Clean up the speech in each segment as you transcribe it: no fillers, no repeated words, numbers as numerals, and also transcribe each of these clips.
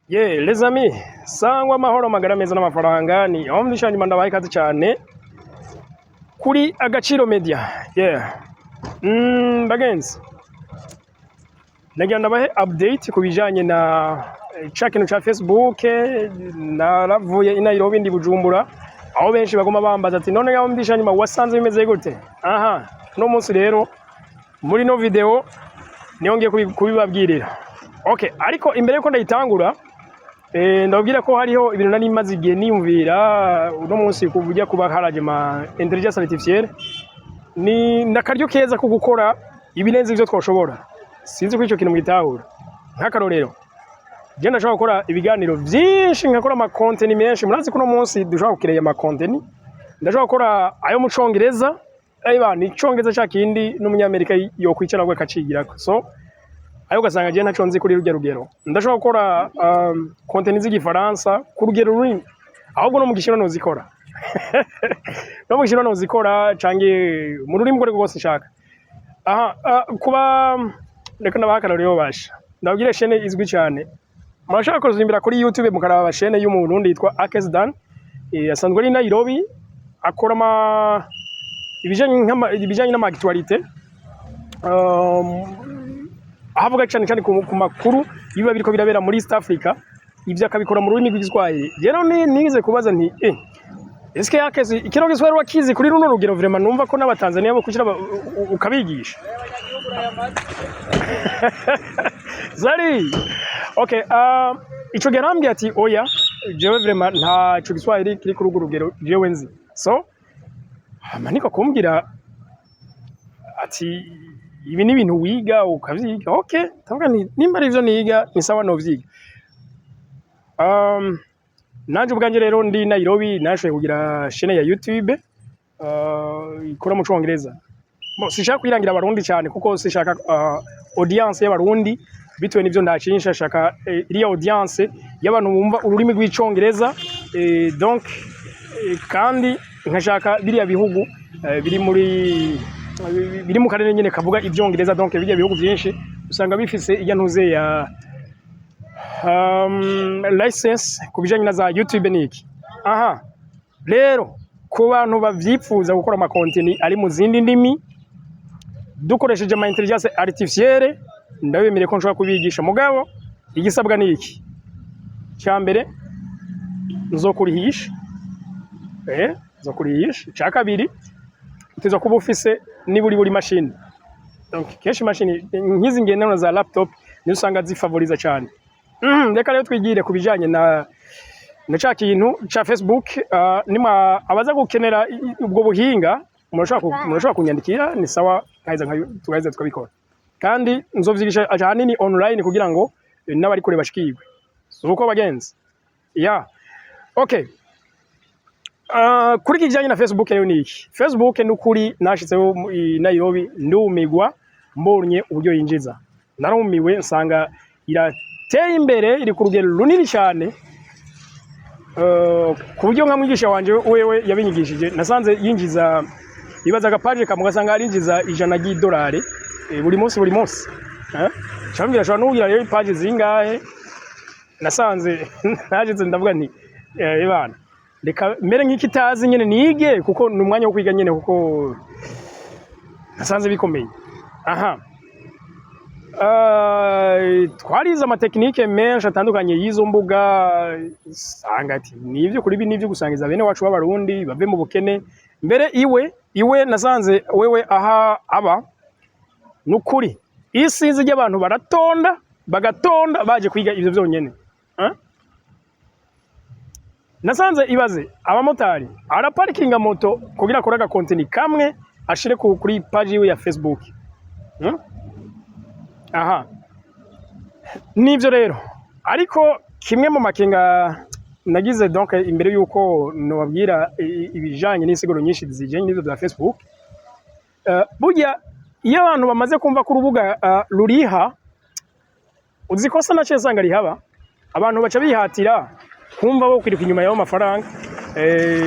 Les amis, sangwa amahoro magara meza n'amafaranga ni omnishanyi mandabaye kazi cyane kuri Agaciro Media. Bagenzi, nagira ndabahe update kubijanye na kintu cha Facebook. Naravuye i Nairobi ndi Bujumbura, aho benshi bagoma bambaza ati none yaho omnishanyi wasanze bimeze gute. No munsi rero muri no video niyongeye kubibabwirira. Okay, ariko imbere yuko ndayitangura ndabwira ko hariho ibintu nari maze igihe niyumvira uno munsi kujya kuba haraje ma intelligence artificielle ni nakaryo keza ko gukora ibirenze ivyo twoshobora. Sinzi ko ico kintu mwitahura. Nk'akarorero je ndashaka gukora ibiganiro byinshi, nkakora ama content menshi. Murazi ko uno munsi dushaka gukireye ama content, ndashaka gukora ayo mu Congereza, ni Congereza cyakindi n'umunyamerika yo kwicara gwe kacigirako. So ayo gasanga je ntaco nzi kuri rugero. Ndashaka gukora content z'igifaransa ku rugero runini, ahubwo no mu gishino no zikora. No mu gishino no zikora cange mu rurimi rwose shaka. Kuba reka nabakana rero basha. Ndabwire chaîne izwi cyane. Murashaka kuzimbira kuri YouTube mukaraba chaîne y'umurundi yitwa Akezdan. Asanzwe ari Nairobi, akora ibijanye n'ama actualité. Ahavuga cyane cyane ku makuru biba biriko birabera muri East Africa, ivyo akabikora mu rurimi rw'Igiswahili. Rero nize kubaza nti eske yakezi ikiro giswahili wakizi kuri runo rugero vraiment numva ko n'abatanzania bo kugira ukabigisha. Zari okay, ico gerambye ati oya jewe vraiment nta ico giswahili kiri kuri rugero jewe nzi. So maniko kumbwira ati ibi ni ibintu wiga ukavyiga. Okay, tavuga nimba ari ivyo niga ni sawa no vyiga. Nanje ubwanje rero ndi Nairobi nashoboye kugira chaîne ya YouTube ikora mu Congereza. Sishaka kwirangira abarundi cyane kuko sishaka audience y'abarundi bitwe nivyo ndacinsha, shaka iriya audience y'abantu bumva ururimi rw'icongereza. Donc kandi nkashaka biriya bihugu biri mu karere nyene kavuga ivyongereza. Donc biriya bihugu byinshi usanga bifise iya ntuze ya license kubijanye na za YouTube niki. Rero ku bantu bavyipfuza gukora ama content ari mu zindi ndimi dukoresheje ama intelligence artificielle, ndabemere ko nshobora kubigisha. Mugabo igisabwa niki? Cya mbere nzokurihisha. Nzokurihisha. Cya kabiri uteza kuba ufise buri machine. Donc kenshi machine nkizi ngendanwa za laptop ni usanga zifavoriza cyane. Reka rero twigire kubijanye na cha kintu cha Facebook. Nima abaza gukenera ubwo buhinga murashaka kunyandikira, ni sawa tukaiza tukabikora. Kandi nzovyigisha ahanini online kugira ngo n'abari kure bashikirwe. Suko bagenzi. Okay. Kuri kijanye na Facebook rero niki? Facebook n'ukuri nashitseho Nairobi ndumigwa mbonye uburyo yinjiza. Narumiwe nsanga irateye imbere, iri ku rugero runini cyane. Ku buryo nka mwigisha wanje wewe yabinyigishije nasanze yinjiza ibazaga page kamugasanga arinjiza $100 buri munsi. Cyambira shwa nugira rero page zingahe nasanze naje ndavuga nti bana reka mere nk'ikitazi nyene nige kuko numwanya wo kwiga nyene kuko nasanze bikomeye. Twarize ama technique menshi atandukanye yizo mbuga, sangati nivyo kuri ibi nivyo gusangiza bene wacu b'abarundi bave mu bukene. Mbere iwe nasanze wewe aha aba nukuri isinzi ry'abantu bagatonda baje kwiga ivyo byonyene. Nasanze ibaze abamotari araparkinga moto kugira koraga content kamwe ashire kuri page yiwe ya Facebook. Nivyo rero ariko kimwe mu makenga nagize donc imbere yuko nobabwira ibijanye n'isiguro nyinshi zijanye n'ivyo bya Facebook. Burya iyo abantu bamaze kumva ku rubuga ruriha uzikosa na cyesanga rihaba, abantu baca bihatira kumva bo kwirika inyuma y'ayo mafaranga.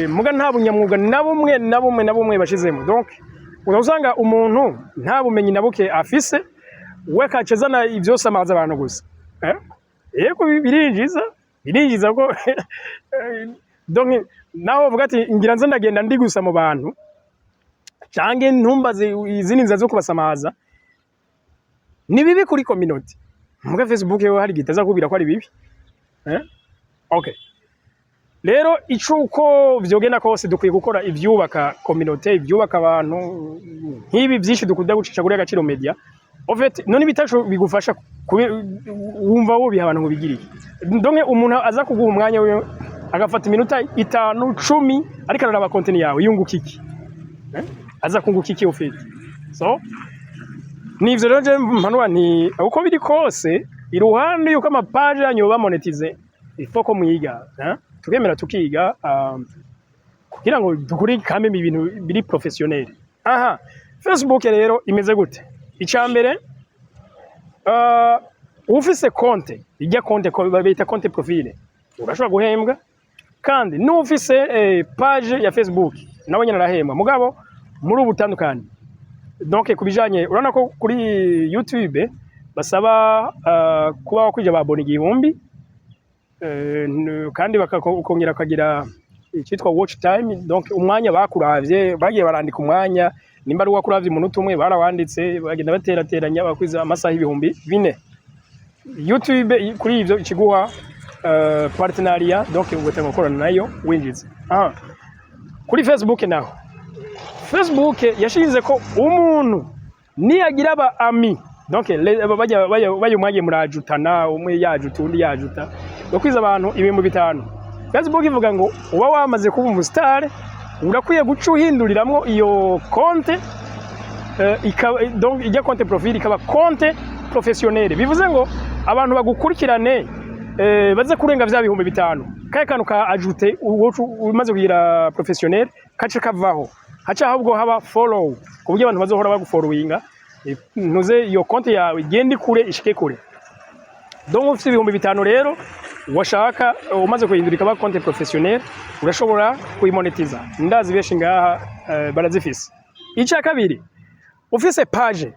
Muga nta bunyamwuga na bumwe bashizemo. Donc uzasanga umuntu nta bumenyi nabuke afise we kacezana ivyose amaza abantu gusa. yego birinjiza ko donc naho uvuga ati ngira nze ndagenda ndi gusa mu bantu canke ntumbaze izindi nza zo kubasamaza ni bibi kuri community muga Facebook yo hari gitaza kubira ko ari bibi okay rero icuko vyogenda kose dukwiye gukora ivyubaka community ivyubaka abantu nk'ibi byinshi dukunda gucisha kuri Agaciro Media en fait none bitasho bigufasha wumva wo biha abantu ngo bigiriye donc umuntu aza kuguha umwanya we agafata iminota 5 10 ariko araraba content yawe yunguka iki aza kunguka iki ofite so nivyo rero je mpanwa nti uko biri kose iruhande yuko amapaje yanyu bamonetize ifoko muyiga tukemera tukiga kugira ngo dukuri kame ibintu biri professionnel aha Facebook rero imeze gute icambere ufise konte ijya konte ko babita konte profile urashobora guhembwa kandi n'ufise page ya Facebook nawe nyine arahembwa mugabo muri ubutandukanye donc kubijanye urana ko kuri YouTube basaba kuba wakwije ababona 1000 kandi bakongera kagira cyitwa watch time donc umwanya bakuravye bagiye barandika umwanya nimba ari wakuravye umuntu umwe barawanditse bagenda baterateranya bakwiza amasaha 4,000 YouTube kuri ivyo ikiguha partenariat donc ubutanga gukorana nayo winjize kuri Facebook naho Facebook yashinze ko umuntu niyagira aba ami donc bajya umwage murajutana umwe yajuta undi yajuta dokwiza abantu 5,000 Facebook ivuga ngo uba wamaze kuba umustar urakwiye guca uhinduriramwo iyo konte donc ijya konte profile ikaba konte professionnel bivuze ngo abantu bagukurikirane baze kurenga vya 5,000 kaye kantu ka ajute umaze kugira professionnel kace kavaho haca ahubwo haba follow kuburyo abantu bazohora bagufollowinga ntuze iyo konti yawe igende kure ishike kure donc ufite 5,000 rero washaka umaze kuhindurika ba konti professionnel urashobora kuyimonetiza ndazi beshi ngaha barazifise icya kabiri ufise page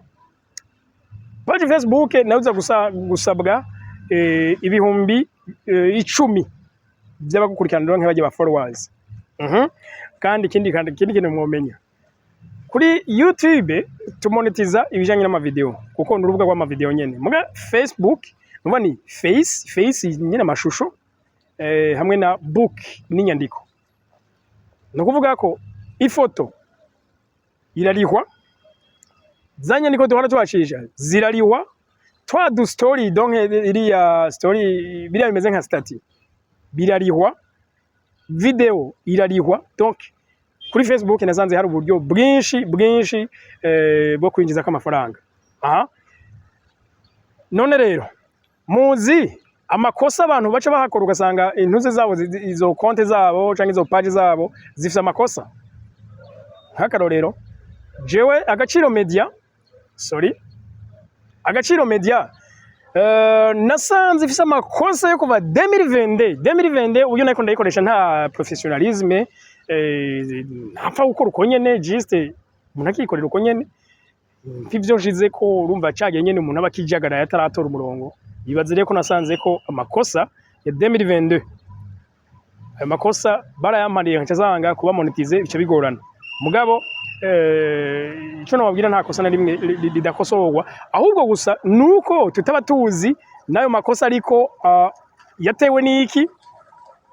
Facebook nawuza gusabwa 10,000 by'abagukurikirana donc baje ba followers kandi kindi kintu mwomenya kuri YouTube tumonetiza ibijanye n'amavideo kuko n'urubuga rw'amavideo nyene muga Facebook nuba ni face nyene amashusho hamwe na book n'inyandiko no kuvuga ko ifoto irarihwa zanya niko duhora twacisha zirarihwa twa du story donc iriya story biriya bimeze nka stati birarihwa video irarihwa donc kuri Facebook nasanze hari uburyo bwinshi bwo kwinjiza k'amafaranga none rero muzi amakosa abantu baca bahakora ugasanga intuze zabo izo konte zabo canke izo page zabo zifite amakosa nk'akarorero jewe Agaciro Media nasanze ifite amakosa yo kuva 2022 uyu nako ndayikoresha nta professionalisme ntapfa gukora uko nyene juste umuntu akikorera uko nyene ivyo nshize ko urumva cagiye nyene umuntu abakijagara yataratora umurongo ibaze rero ko nasanze ko amakosa ya 2022 ayo makosa barayamariye ncazanga kuba monetize bice bigorana mugabo ico nababwira nta kosa na rimwe lidakosorwa ahubwo gusa nuko tutaba tuzi nayo makosa ariko yatewe n'iki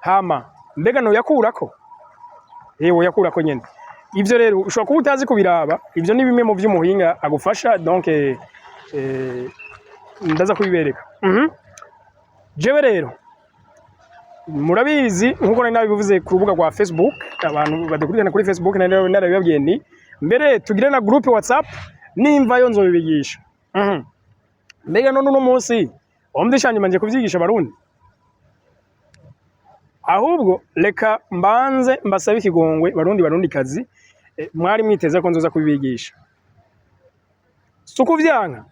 hama mbega no yakurako yewe yakurako nyene ivyo rero ushobora kuba utazi kubiraba ivyo ni bimwe mu vy'umuhinga agufasha donc ndaza kubibereka jewe rero murabizi nkuko nari nabivuze ku rubuga rwa Facebook abantu badukurikirana kuri Facebook narabibabwiye ni mbere tugire na groupe WhatsApp nimva yo nzobibigisha mbega none uno munsi omdishanye manje kuvyigisha barundi ahubwo reka mbanze mbasabe ikigongwe barundi kazi mwari mwiteze ko nzoza kubibigisha sukuvyanka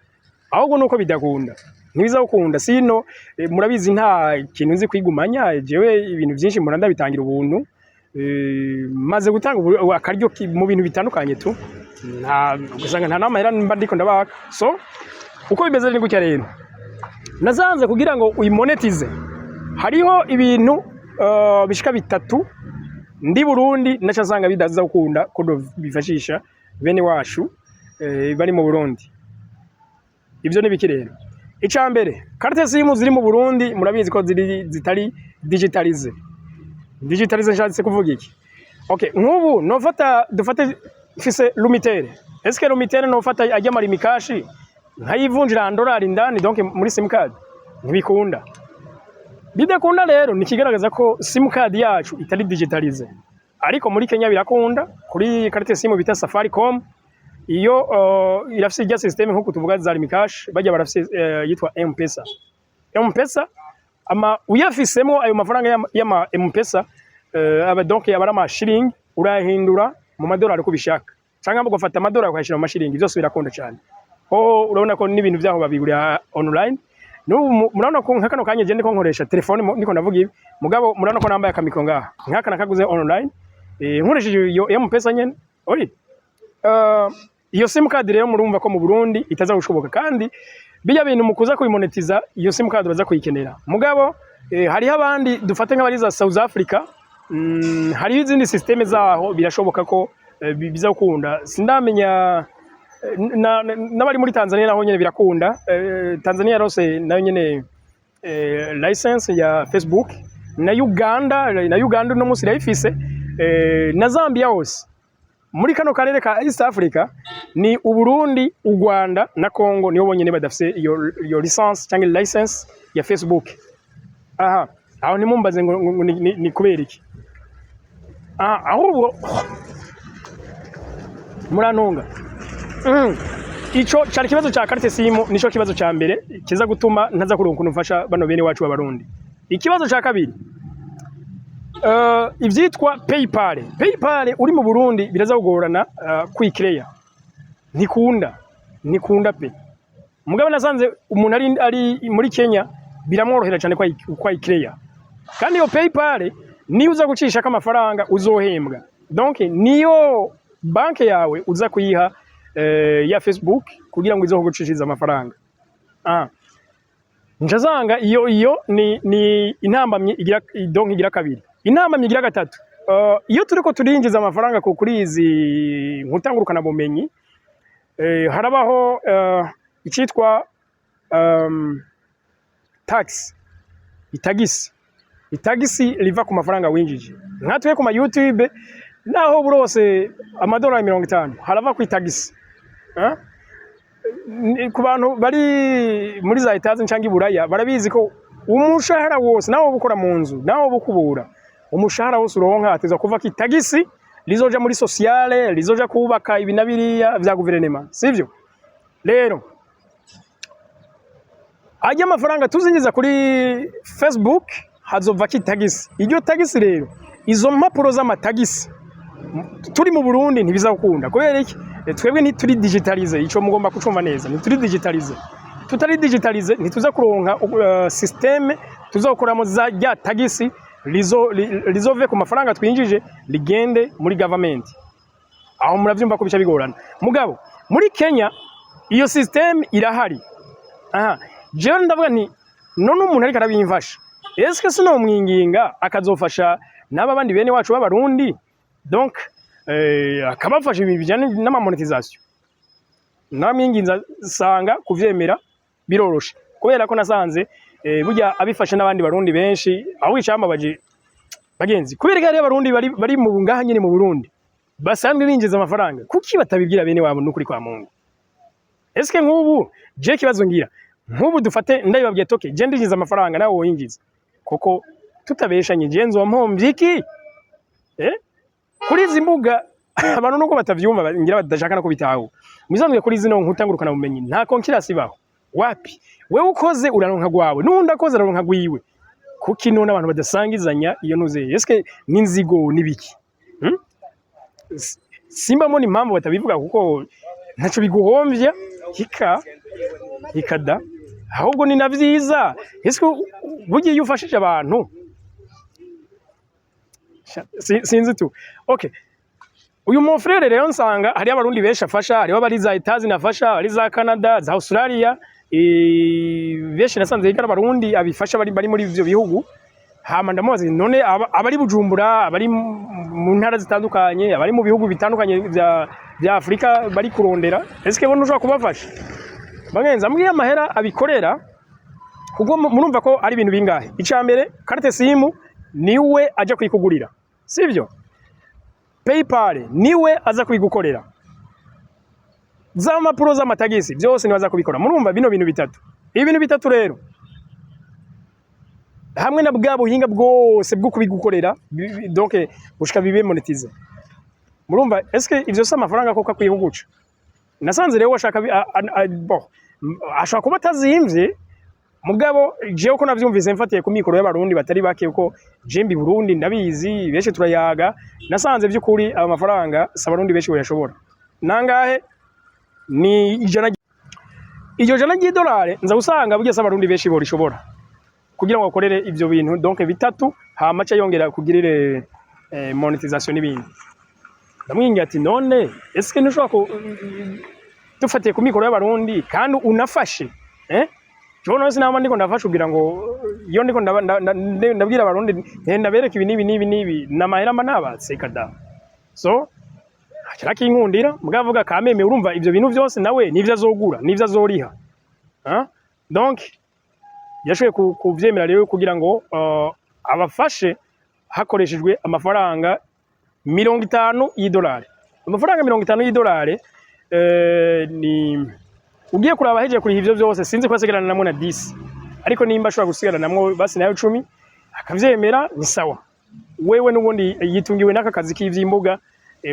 ahubwo nuko bidakunda ntibiza gukunda sino murabizi nta kintu nzi kwigumanya jewe ibintu byinshi muranda bitangira ubuntu maze gutanga akaryo mu bintu bitandukanye tu nta gusanga nta namahera mba ndiko ndabaka so uko bimeze ni gutya rero nazanze kugira ngo uyimonetize hariho ibintu bishika bitatu ndi Burundi nacazanga bidaza gukunda ko bifashisha bene wacu bari mu Burundi. Ibyo ni biki rero? Icambere carte SIM ziri mu Burundi murabizi ko zitari digitalize. Digitalize nshatse kuvuga iki? Okay, nk'ubu dufate fise lumitere. Est-ce que lumitere nofata ajya marimi kashi nkayivunjira $1 ndani donc muri SIM card ntibikunda. Bidakunda rero nikigaragaza ko SIM card yacu itari digitalize. Ariko muri Kenya birakunda kuri carte SIM bita Safaricom iyo irafise ijya system nko kutuvuga za Rimikash bajya barafise yitwa M-Pesa. M-Pesa ama uyafisemo ayo mafaranga ya M-Pesa aba donc yabara amashiringi urahindura mu madolari ko bishaka cyangwa ngo gufata amadolari ukayashira mu mashiringi byose birakunda cyane. Urabona ko n'ibintu byaho babigurira online. Murabona ko nkakano kanye je ndiko nkoresha telefone niko ndavuga ibi mugabo murabona ko nambaye akamiko ngaha nkaka nakaguze online nkoresheje iyo M-Pesa nyene ori iyo SIM card rero murumva ko mu Burundi itaza gushoboka kandi bijya bintu mukuza kuyimonetiza iyo SIM card baza kuyikenera mugabo hariho abandi dufate nk'abariza South Africa hariho izindi systeme zaho birashoboka ko biza gukunda sindamenya n'abari muri Tanzania naho nyene birakunda. Tanzania rose nayo nyene license ya Facebook na Uganda no musi yayifise na Zambia hose. Muri kano karere ka East Africa ni Uburundi, u Rwanda na Congo niho bonyene badafise iyo license cyangwa license ya Facebook. Aha, aho nimumbaze ngo ni kubera iki? Ahubwo murantunga. Ico cyari kibazo cya carte SIM nico kibazo cya mbere kiza gutuma ntaza kuronka kunufasha bano bene wacu b'abarundi. Ikibazo cya kabiri ivyitwa PayPal uri mu Burundi biraza kugorana kwikreya nikunda pe mugabo nasanze umuntu ari muri Kenya biramworohera cyane kwa ikreya kandi iyo PayPal ni uza gucisha amafaranga uzohembwa donc niyo banke yawe uza kuyiha ya Facebook kugira ngo izo gucishiriza amafaranga. Njazanga iyo ni intambamye igira kabiri. Intambamye igira gatatu. Iyo turiko turinjiza amafaranga kuri izi nkutangurukana bumenyi harabaho icitwa tax itagisi riva ku mafaranga winjije. Nkatwe ku ma YouTube naho burose amadolari 50 harava ku itagisi. Ku bantu bari muri za etazi ncanga iburaya barabizi ko umushahara wose nawo bukora mu nzu nawo bukubura umushahara wose uronka ateza kuva ki tagisi lizoja muri sociale lizoja kubaka ibinabiriya vya guverinema sivyo. Rero ajya amafaranga tuzinjiza kuri Facebook hazova ki tagisi. Iryo tagisi rero izo mpapuro z'amatagisi turi mu Burundi ntibizakunda kubera iki twebwe ntituri digitalize. Ico mugomba kucumva neza ntituri digitalize. Tutari digitalize ntituza kuronka systeme tuzokoramo za rya tagisi rizove ku mafaranga twinjije ligende muri government. Aho muravyumva ko bica bigorana mugabo muri Kenya iyo systeme irahari. Je ndavuga nti none umuntu ariko arabimfasha eske sino mwinginga akazofasha n'aba bandi bene wacu b'abarundi donc akabafasha ibintu bijyanye n'amamonetization. Namwinginza sanga kuvyemera biroroshe kubera ko nasanze burya abifashe n'abandi barundi benshi aho icambabaje bagenzi kubera ko ari abarundi bari mu ngaha nyine mu Burundi basanzwe binjiza amafaranga kuki batabibwira bene wabo n'ukuri kwa Mungu. Eske nk'ubu je kibazo ngira nk'ubu dufate ndabibabwiye toke je ndinjiza amafaranga nawe woyinjiza koko tutabeshanye je nzo mpomvye iki kuri izi mbuga abantu nuko batavyumva ngira badashaka no kubitaho mizanwe kuri zino nkutangurukana bumenyi nta konkirasi baho wapi wewe ukoze uraronka gwawe nundi akoze araronka gwiwe kuki none abantu badasangizanya iyo nuze eske n'inzigo nibiki simba mo ni impamvu batabivuga kuko ntaco biguhomvya hikada ahubwo ni navyiza eske bugiye ufashije abantu sinzi tu. Okay, uyu mon frère rero nsanga hari abarundi benshi afasha, hariho bari za Etazi nafasha, bari za Canada, za Australia, benshi nasanze higa abarundi abifasha bari muri ivyo bihugu. Hama ndamubaza none abari Bujumbura, abari mu ntara zitandukanye, abari mu bihugu bitandukanye bya Afrika bari kurondera, eske bo ntushobora kubafasha? Bagenza mbwiye amahera abikorera kuko murumva ko ari ibintu bingahe. Icambere carte simu niwe aja kwikugurira, sivyo? PayPal niwe aza kwigukorera, za mapuro z'amatagisi byose niwe aza kubikora. Murumva bino bintu bitatu, ibintu bitatu rero hamwe na bwa buhinga bwose bwo kubigukorera, donc gushika bibe monetize. Murumva eske ivyo se amafaranga koko akwiye kuguca? Nasanze rero washaka ashaka kuba atazimvye, mugabo jewe ko navyumvise mfatiye ku mikoro y'abarundi batari bake uko jembi Burundi ndabizi benshi turayaga. Nasanze by'ukuri aba mafaranga s'abarundi benshi bayashobora. Nangahe ni iryo jana ry'idolari nza usanga burya s'abarundi benshi borishobora kugira ngo bakorere ivyo bintu, donc bitatu hama cha yongera kugirire monetisation n'ibindi. Ndamwingira ati none eske ntushobora dufatiye ku mikoro y'abarundi kandi unafashe Jono wese nama ndiko ndafasha kugira ngo iyo ndiko ndabwira abarundi ndabereka ibi nibi namahera manabatse kada. So akiraki inkundira mugavuga kameme, urumva ivyo bintu byose nawe nivyo azogura nivyo azoriha. Donc yashoye kuvyemera rero kugira ngo abafashe hakoreshejwe amafaranga 50 y'idolari. Amafaranga 50 y'idolari ni ugiye kuraba heje kuri ivyo byose sinzi ko asigarana namwe na 10, ariko nimba ashobora gusigarana namwe basi nayo 10 akavyemera ni sawa. Wewe nubundi yitungiwe n'aka kazi k'ivyimbuga,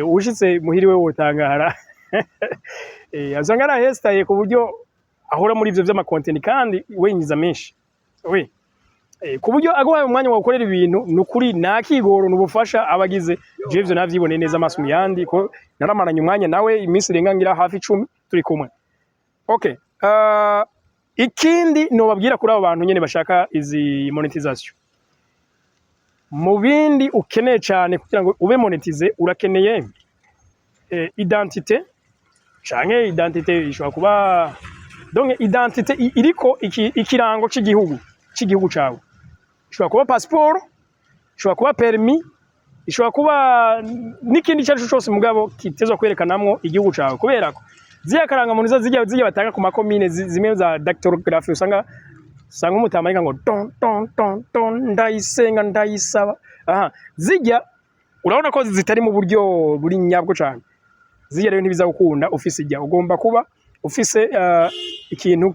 ushitse muhiri wewe wotangara azangara hestaye ku buryo ahora muri ivyo vy'ama content kandi wenyiza menshi we ku buryo aguhaye umwanya wo gukorera ibintu nukuri nakigoro n'ubufasha abagize. Je ivyo navyibone neza amaso muyandi ko naramaranye umwanya nawe iminsi rengangira hafi 10 turi kumwe. Okay, ikindi no babwira kuri abo bantu nyene bashaka izi monetization. Mu bindi ukeneye cyane kugira ngo ube monetize urakeneye identité, canke identité ishobora kuba donc identité iriko ikirango c'igihugu cawe. Ishobora kuba passeport, ishobora kuba permis, ishobora kuba n'ikindi cyari cyose mugabo kitezwa kwerekanamwo igihugu cawe, kubera ko ziya karanga muntu zijya batanga ku makomine zimwe za dactylographie usanga umutamarika ngo ton ndayisaba. Zijya urabona ko zitari mu buryo buri nyabwo cyane. Zijya rero ntibiza gukunda ufise ijya ugomba kuba ufise ikintu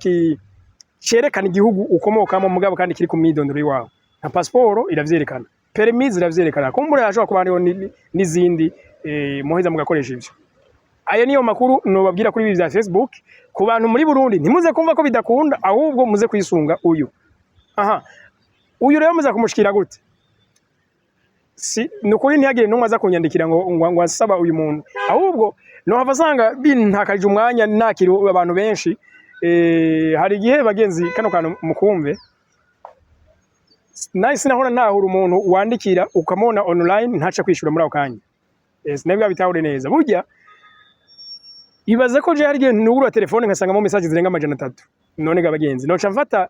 cerekana igihugu ukomokamo mugabo kandi kiri ku midondoro yawe. Nka passport iravyerekana, permis iravyerekana, kumbura yashobora kuba n'izindi muheza mugakoresha ivyo. Aya niyo makuru no babwira kuri bya Facebook ku bantu muri Burundi. Ntimuze kumva ko bidakunda, ahubwo muze kwisunga uyu. Uyu rero muza kumushikira gute? Si nukuri ntihagire numwe aza kunyandikira ngo asaba uyu muntu, ahubwo no havasanga bintakarije umwanya nakiro abantu benshi. Hari gihe bagenzi kano kantu mukumve, nice nahora nahura umuntu wandikira ukamona online ntaca kwishura muri akanya. Sinabwa bitahure neza. Burya ibaze ko je hari gihe nugura telefone nkasangamo message zirenga 300. None gabagenzi noca mfata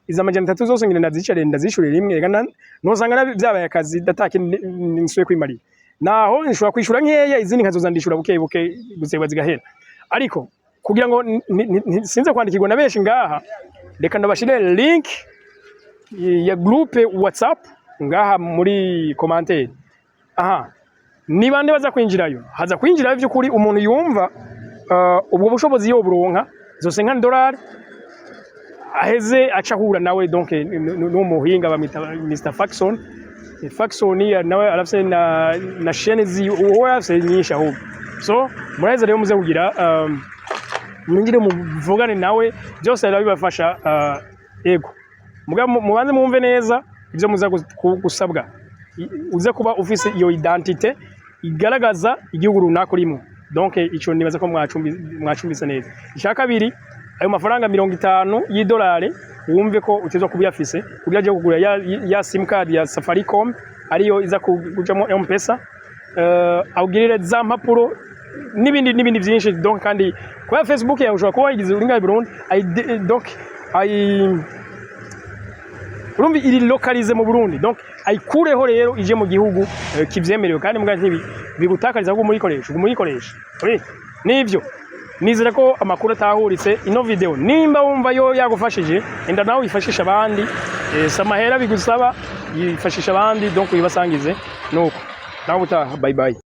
iza 300 zose ngire ndazicare ndazishurira rimwe gana nosanga byabaye akazi datake nsuye kwimarira. Naho nshobora kwishura nkeya izindi nkazoza ndishura buke guseba zigahera. Ariko kugira ngo sinze kwandikirwa na benshi ngaha, reka ndabashire link ya groupe WhatsApp ngaha muri commentaire. Ni bande baza kwinjirayo? Haza kwinjirayo by'ukuri umuntu yumva ubwo bushobozi yo buronka zose nka $, aheze acahura nawe. Donc no muhinga bamita Mr Faxon. Faxon ya nawe arafise na chaîne zi uwo yafise nyinshi aho. So muraheza rero muze kugira mwingire muvugane nawe byose arabibafasha. Ego mubanze mwumve neza ivyo muza gusabwa. Uze kuba ufise iyo identité igaragaza igihugu runaka urimo. Donc ico nibaza ko mwacumbise neza. Ishaka kabiri ayo mafaranga 50 y'idolari wumve ko utezwa kubiyafise kugira je kugura ya sim card ya Safaricom ariyo iza kujamo M-Pesa. Awugirire za mpapuro n'ibindi byinshi donc kandi kwa Facebook yawe ushobora kuba wayigize uri ngaho i Burundi donc urumva iri localize mu Burundi donc ayikureho rero ije mu gihugu kivyemerewe kandi mbwa ntibi bigutakariza ko umuyikoresha nivyo nizera ko amakuru atahuritse ino video nimba wumva yo yagufashije enda nawe ifashisha abandi samahera bigusaba yifashisha abandi donc yibasangize nuko nawe utaha bye bye.